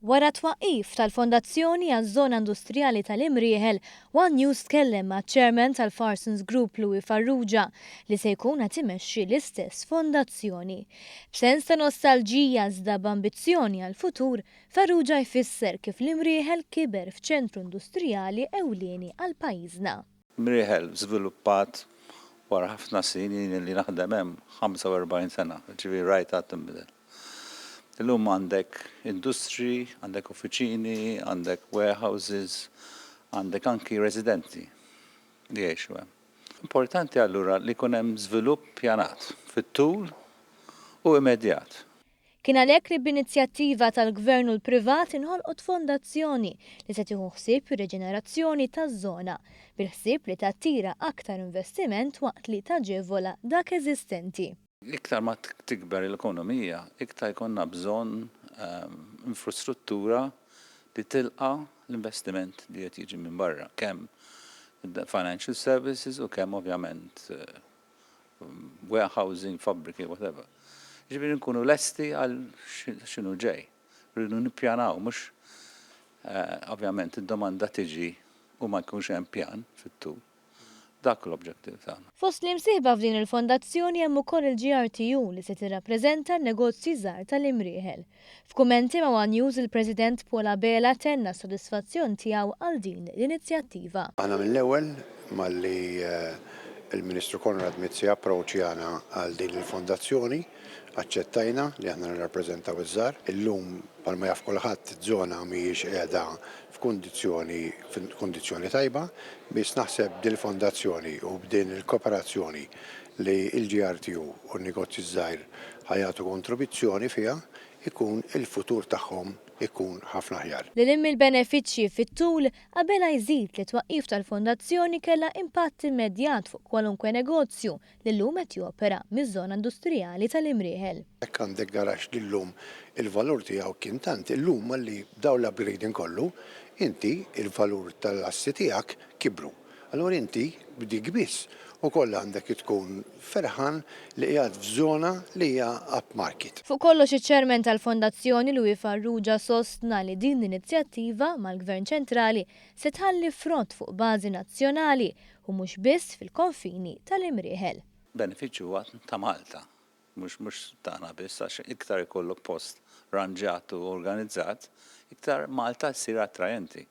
Wara twaqqif tal-Fondazzjoni għaż-Żona Industrijali tal-Imrieħel, One News tkellem maċ-Chairman tal-Parsons Group Louis Farrugia li se jkun qed imexxi l-istess fondazzjoni. B'sens ta' nostalġija iżda b'ambizzjoni għall-futur, Farrugia jfisser kif l-Imrieħel kiber f'ċentru industrijali ewlieni għal pajjiżna. Imrieħel żviluppat wara ħafna snin li naħdem hemm 45 sena, ġifieri rajt għad tinbidel. Illum għandek industri, għandek uffiċini, għandek warehouses, għandek anki residenti li jgħixu hemm. Importanti allura li jkun hemm żvilupp pjanat fit-tul u immedjat. Kien għalhekk li b'inizjattiva tal-Gvern u l-Privat inħolqot fondazzjoni li se tieħu ħsieb ir-reġenerazzjoni taż-żona bil-ħsieb li tattira aktar investiment waqt li taġevola dak eżistenti. Iktar ma tikber l-ekonomija, iktar jkollna bżonn infrastruttura li tilqa l-investiment li qed jiġi minn barra, kemm financial services u kemm ovvjament warehousing, fabbriki, whatever. Ġifieri nkunu lesti għal x'inhu ġej. Rridu nippjanaw mhux ovvjament id-domanda tiġi u ma jkunx hemm pjan fit-tul. Dak l-obġettiv tagħna. Fost li msieħba f'din il-fondazzjoni hemm ukoll il-GRTU li se tirrappreżenta n-negozji żgħar tal-Imrieħel. F'kummenti ma' One News il-President Paul Abela tenna s-sodisfazzjon tiegħu għal din l-inizjattiva. Aħna mill-ewwel malli il-Ministru Konrad Mizzi approċċjana għal din il-fondazzjoni, aċċettajna li aħna nirrappreżentaw iż-żgħar. Illum bħalma jaf kulħadd iż-żona mhijiex qiegħda f'kundizzjoni tajba, biss naħseb din il-fondazzjoni u b'din il-kooperazzjoni li l-GRTU u n-negozji żgħar ħajatu kontribuzzjoni fiha ikun il-futur tagħhom ikun ħafna aħjar. Li lim il-benefiċċji fit-tul qabel jżid li twaqqif tal-fondazzjoni kellha impatt immedjat fuq kwalunkwe negozju li llum qed jopera miż-żona industrijali tal-Imrieħel. Hekk għandek garax li llum il-valur tiegħu kien tant illum malli dawn l-upgrading kollu, inti il-valur tal-assi tiegħek kibru. Allura inti b'dik biss ukoll għandek tkun ferħan li qiegħed f'żona li hija upmarket. Fuq kollox iċ-Chairman tal-Fondazzjoni Louis Farrugia sostna li din l-inizjattiva mal-Gvern ċentrali se tħalli frott fuq bażi nazzjonali u mhux biss fil-konfini tal-Imrieħel. Benefiċċju huwa ta' Malta, mhux tagħna biss għax iktar ikollok post ranġat u organizzat, iktar Malta ssir attrajenti.